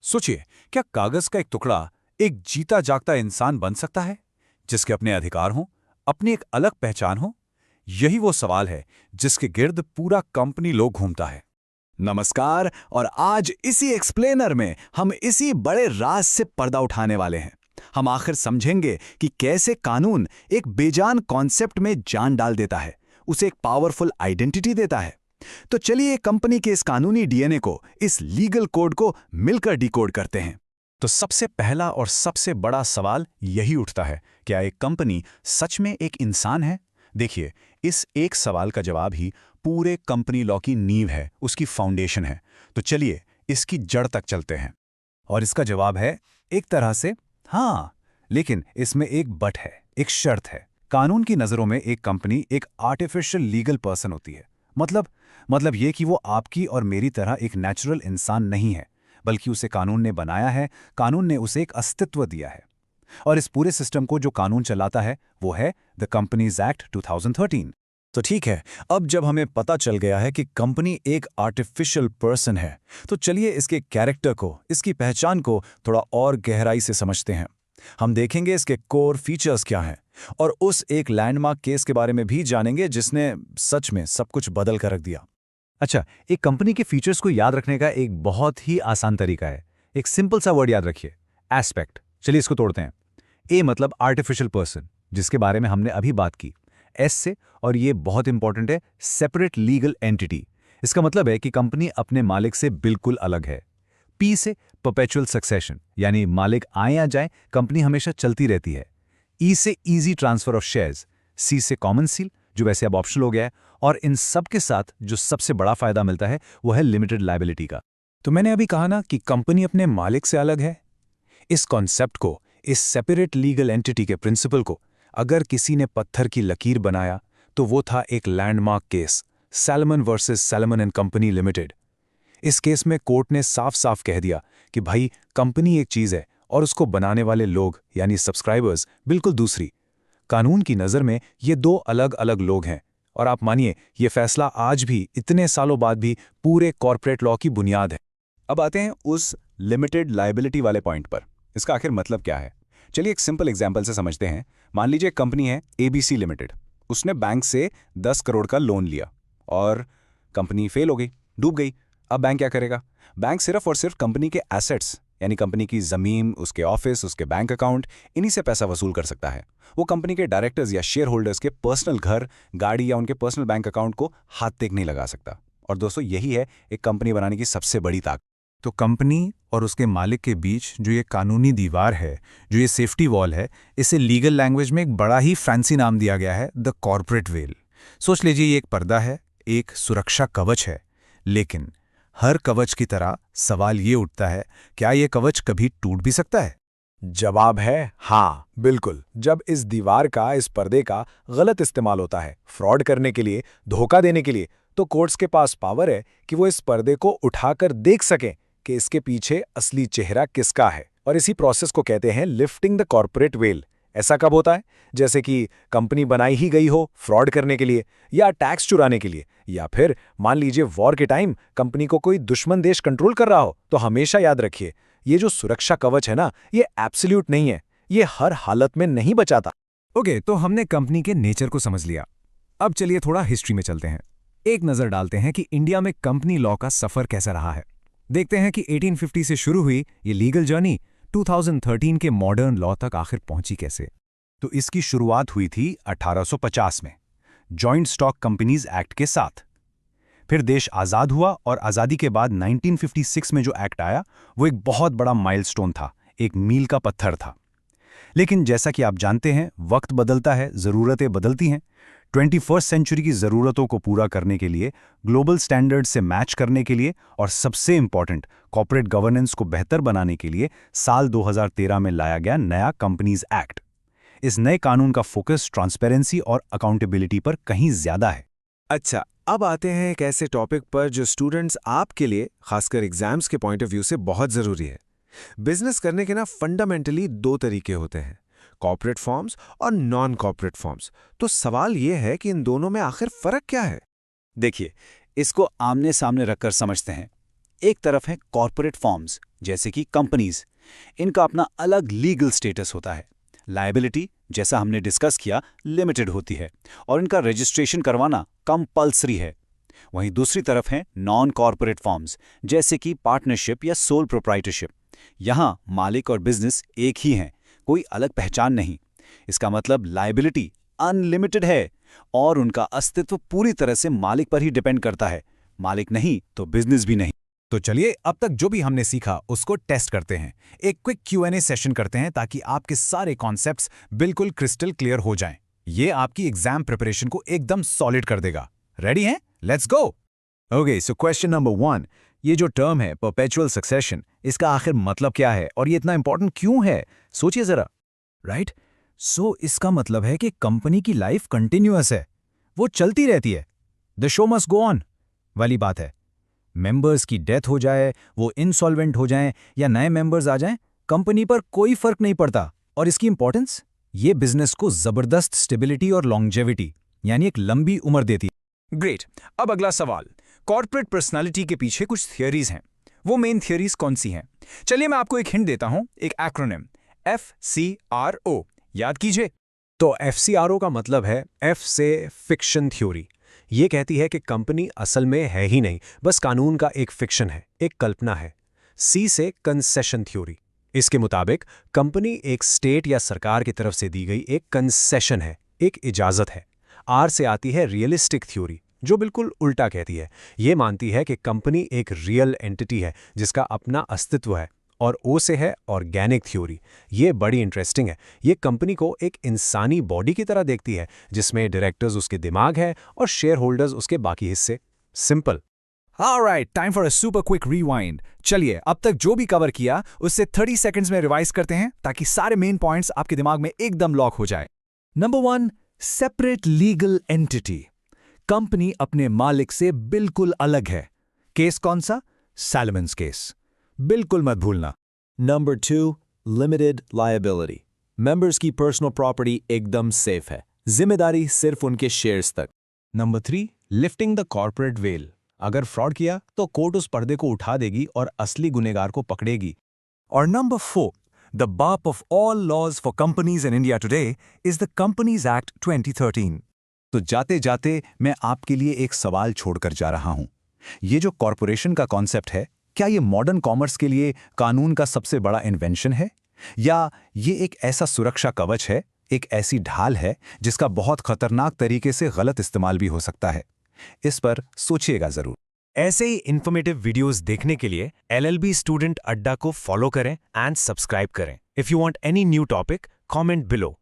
सोचिए, क्या कागज का एक टुकड़ा एक जीता जागता इंसान बन सकता है, जिसके अपने अधिकार हों, अपनी एक अलग पहचान हो? यही वो सवाल है जिसके गिर्द पूरा कंपनी लोग घूमता है। नमस्कार। और आज इसी एक्सप्लेनर में हम इसी बड़े राज से पर्दा उठाने वाले हैं। हम आखिर समझेंगे कि कैसे कानून एक बेजान कॉन्सेप्ट में जान डाल देता है, उसे एक पावरफुल आइडेंटिटी देता है। तो चलिए कंपनी के इस कानूनी डीएनए को, इस लीगल कोड को मिलकर डिकोड करते हैं। तो सबसे पहला और सबसे बड़ा सवाल यही उठता है, क्या एक कंपनी सच में एक इंसान है? देखिए, इस एक सवाल का जवाब ही पूरे कंपनी लॉ की नींव है, उसकी फाउंडेशन है। तो चलिए इसकी जड़ तक चलते हैं। और इसका जवाब है, एक तरह से हाँ, लेकिन इसमें एक बट है, एक शर्त है। कानून की नज़रों में एक कंपनी एक आर्टिफिशियल लीगल पर्सन होती है। मतलब ये कि वो आपकी और मेरी तरह एक नेचुरल इंसान नहीं है, बल्कि उसे कानून ने बनाया है, कानून ने उसे एक अस्तित्व दिया है। और इस पूरे सिस्टम को जो कानून चलाता है वो है द कंपनीज एक्ट 2013। तो ठीक है, अब जब हमें पता चल गया है कि कंपनी एक आर्टिफिशियल पर्सन है, तो चलिए इसके कैरेक्टर को, इसकी पहचान को थोड़ा और गहराई से समझते हैं। हम देखेंगे इसके कोर फीचर्स क्या हैं, और उस एक लैंडमार्क केस के बारे में भी जानेंगे जिसने सच में सब कुछ बदल कर रख दिया। अच्छा, एक कंपनी के फीचर्स को याद रखने का एक बहुत ही आसान तरीका है। एक सिंपल सा वर्ड याद रखिए, एस्पेक्ट। चलिए इसको तोड़ते हैं। ए मतलब आर्टिफिशियल पर्सन, जिसके बारे में हमने अभी बात की। एस से, और ये बहुत इंपॉर्टेंट है, सेपरेट लीगल एंटिटी। इसका मतलब है कि कंपनी अपने मालिक से बिल्कुल अलग है। पी से परपेचुअल सक्सेशन, यानी मालिक आए या जाए कंपनी हमेशा चलती रहती है। ई से इजी ट्रांसफर ऑफ शेयर्स। सी से कॉमन सील, जो वैसे अब ऑप्शनल हो गया है। और इन सब के साथ जो सबसे बड़ा फायदा मिलता है वो है लिमिटेड लायबिलिटी का। तो मैंने अभी कहा ना कि कंपनी अपने मालिक से अलग है। इस कॉन्सेप्ट को, इस सेपरेट लीगल एंटिटी के प्रिंसिपल को अगर किसी ने पत्थर की लकीर बनाया तो वो था एक landmark case, salmon versus salmon and company limited. इस केस में कोर्ट ने साफ साफ कह दिया कि भाई, कंपनी एक चीज है और उसको बनाने वाले लोग यानी सब्सक्राइबर्स बिल्कुल दूसरी। कानून की नज़र में ये दो अलग अलग लोग हैं। और आप मानिए, ये फैसला आज भी, इतने सालों बाद भी, पूरे कॉर्पोरेट लॉ की बुनियाद है। अब आते हैं उस लिमिटेड लायबिलिटी वाले पॉइंट पर। इसका आखिर मतलब क्या है? चलिए एक सिंपल एग्जांपल से समझते हैं। मान लीजिए कंपनी है एबीसी लिमिटेड। उसने बैंक से 10 करोड़ का लोन लिया और कंपनी फेल हो गई, डूब गई। अब बैंक क्या करेगा? बैंक सिर्फ और सिर्फ कंपनी के एसेट्स, यानी कंपनी की जमीन, उसके ऑफिस, उसके बैंक अकाउंट, इन्हीं से पैसा वसूल कर सकता है। वो कंपनी के डायरेक्टर्स या शेयर होल्डर्स के पर्सनल घर, गाड़ी या उनके पर्सनल बैंक अकाउंट को हाथ तक नहीं लगा सकता। और दोस्तों, यही है एक कंपनी बनाने की सबसे बड़ी ताकत। तो कंपनी और उसके मालिक के बीच जो ये कानूनी दीवार है, जो ये सेफ्टी वॉल है, इसे लीगल लैंग्वेज में एक बड़ा ही फैंसी नाम दिया गया है, द कॉर्पोरेट वेल। सोच लीजिए ये एक पर्दा है, एक सुरक्षा कवच है। लेकिन हर कवच की तरह सवाल ये उठता है, क्या ये कवच कभी टूट भी सकता है? जवाब है हाँ, बिल्कुल। जब इस दीवार का, इस पर्दे का गलत इस्तेमाल होता है, फ्रॉड करने के लिए, धोखा देने के लिए, तो कोर्ट्स के पास पावर है कि वो इस पर्दे को उठाकर देख सकें कि इसके पीछे असली चेहरा किसका है। और इसी प्रोसेस को कहते हैं लिफ्टिंग द कॉर्पोरेट वेल। ऐसा कब होता है? जैसे कि कंपनी बनाई ही गई हो फ्रॉड करने के लिए, या टैक्स चुराने के लिए, या फिर मान लीजिए वॉर के टाइम कंपनी को कोई दुश्मन देश कंट्रोल कर रहा हो। तो हमेशा याद रखिए, ये जो सुरक्षा कवच है ना, ये एब्सोल्यूट नहीं है, ये हर हालत में नहीं बचाता। ओके, तो हमने कंपनी के नेचर को समझ लिया। अब चलिए थोड़ा हिस्ट्री में चलते हैं। एक नज़र डालते हैं कि इंडिया में कंपनी लॉ का सफ़र कैसा रहा है। देखते हैं कि 1850 से शुरू हुई ये लीगल जर्नी 2013 के मॉडर्न लॉ तक आखिर पहुंची कैसे। तो इसकी शुरुआत हुई थी 1850 में, जॉइंट स्टॉक कंपनीज एक्ट के साथ। फिर देश आज़ाद हुआ और आज़ादी के बाद 1956 में जो एक्ट आया वो एक बहुत बड़ा माइलस्टोन था, एक मील का पत्थर था। लेकिन जैसा कि आप जानते हैं, वक्त बदलता है, ज़रूरतें बदलती हैं। 21st सेंचुरी की ज़रूरतों को पूरा करने के लिए, ग्लोबल स्टैंडर्ड से मैच करने के लिए, और सबसे इंपॉर्टेंट कॉर्पोरेट गवर्नेंस को बेहतर बनाने के लिए साल 2013 में लाया गया नया कंपनीज एक्ट। इस नए कानून का फोकस ट्रांसपेरेंसी और अकाउंटेबिलिटी पर कहीं ज्यादा है। अच्छा, अब आते हैं एक ऐसे टॉपिक पर जो स्टूडेंट्स आपके लिए, खासकर एग्जाम्स के पॉइंट ऑफ व्यू से बहुत ज़रूरी है। बिजनेस करने के ना फंडामेंटली दो तरीके होते हैं, कॉर्पोरेट फॉर्म्स और नॉन कॉर्पोरेट फॉर्म्स। तो सवाल यह है कि इन दोनों में आखिर फ़र्क क्या है? देखिए, इसको आमने सामने रखकर समझते हैं। एक तरफ है कॉर्पोरेट फॉर्म्स, जैसे कि कंपनीज। इनका अपना अलग लीगल स्टेटस होता है। लायबिलिटी, जैसा हमने डिस्कस किया, लिमिटेड होती है और इनका रजिस्ट्रेशन करवाना कंपल्सरी है। वहीं दूसरी तरफ हैं नॉन कॉर्पोरेट फॉर्म्स, जैसे कि पार्टनरशिप या सोल प्रोप्राइटरशिप। यहाँ मालिक और बिजनेस एक ही हैं, कोई अलग पहचान नहीं। इसका मतलब लायबिलिटी अनलिमिटेड है और उनका अस्तित्व पूरी तरह से मालिक पर ही डिपेंड करता है। मालिक नहीं तो बिजनेस भी नहीं। तो चलिए अब तक जो भी हमने सीखा उसको टेस्ट करते हैं। एक क्विक Q&A सेशन करते हैं ताकि आपके सारे कॉन्सेप्ट्स बिल्कुल क्रिस्टल क्लियर हो जाएं। ये आपकी एग्जाम प्रिपरेशन को एकदम सॉलिड कर देगा। रेडी हैं? Let's go. Okay, so question number 1, ये जो टर्म है परपेचुअल सक्सेशन, इसका आखिर मतलब क्या है और ये इतना इंपॉर्टेंट क्यों है? सोचिए जरा। राइट? सो इसका मतलब है कि कंपनी की लाइफ कंटिन्यूअस है, वो चलती रहती है। The show must go on वाली बात है। मेंबर्स की डेथ हो जाए, वो इंसॉल्वेंट हो जाएं या नए मेंबर्स आ जाएं, कंपनी पर कोई फर्क नहीं पड़ता। और इसकी इंपॉर्टेंस, ये बिजनेस को जबरदस्त स्टेबिलिटी और लॉन्जेविटी यानी एक लंबी उम्र देती है। ग्रेट। अब अगला सवाल, कॉर्पोरेट पर्सनालिटी के पीछे कुछ थियरीज हैं। वो मेन थियरीज कौन सी हैं? चलिए मैं आपको एक हिंट देता हूं, एक एक्रोनिम FCRO याद कीजिए। तो FCRO का मतलब है F से फिक्शन थ्योरी। ये कहती है कि कंपनी असल में है ही नहीं, बस कानून का एक फिक्शन है, एक कल्पना है। C से कंसेशन थ्योरी। इसके मुताबिक कंपनी एक स्टेट या सरकार की तरफ से दी गई एक कंसेशन है, एक इजाज़त है। R से आती है रियलिस्टिक थ्योरी, जो बिल्कुल उल्टा कहती है। ये मानती है कि कंपनी एक रियल एंटिटी है जिसका अपना अस्तित्व है। और O से है ऑर्गेनिक थ्योरी। ये बड़ी इंटरेस्टिंग है। ये कंपनी को एक इंसानी बॉडी की तरह देखती है, जिसमें डायरेक्टर्स उसके दिमाग है और शेयर होल्डर्स उसके बाकी हिस्से। Simple. Alright, time for a super quick rewind. चलिए अब तक जो भी कवर किया उससे 30 सेकंड्स में रिवाइज करते हैं ताकि सारे मेन पॉइंट्स आपके दिमाग में एकदम लॉक हो जाए। Number 1, separate legal entity. Company अपने मालिक से बिल्कुल अलग है। केस कौन सा? सैलमन्स केस। बिल्कुल मत भूलना। Number 2, limited liability. मेंबर्स की पर्सनल प्रॉपर्टी एकदम सेफ है, जिम्मेदारी सिर्फ उनके शेयर्स तक। Number 3, lifting the corporate veil. अगर फ्रॉड किया तो कोर्ट उस पर्दे को उठा देगी और असली गुनेगार को पकड़ेगी। और नंबर 4, द बाप of all laws for companies in India today is the companies act 2013। तो जाते जाते मैं आपके लिए एक सवाल छोड़कर जा रहा हूं। ये जो कॉर्पोरेशन का कॉन्सेप्ट है, क्या ये मॉडर्न कॉमर्स के लिए कानून का सबसे बड़ा इन्वेंशन है, या ये एक ऐसा सुरक्षा कवच है, एक ऐसी ढाल है जिसका बहुत खतरनाक तरीके से गलत इस्तेमाल भी हो सकता है? इस पर सोचिएगा जरूर। ऐसे ही इन्फॉर्मेटिव वीडियोस देखने के लिए LLB स्टूडेंट अड्डा को फॉलो करें एंड सब्सक्राइब करें। If you want any new topic, comment below.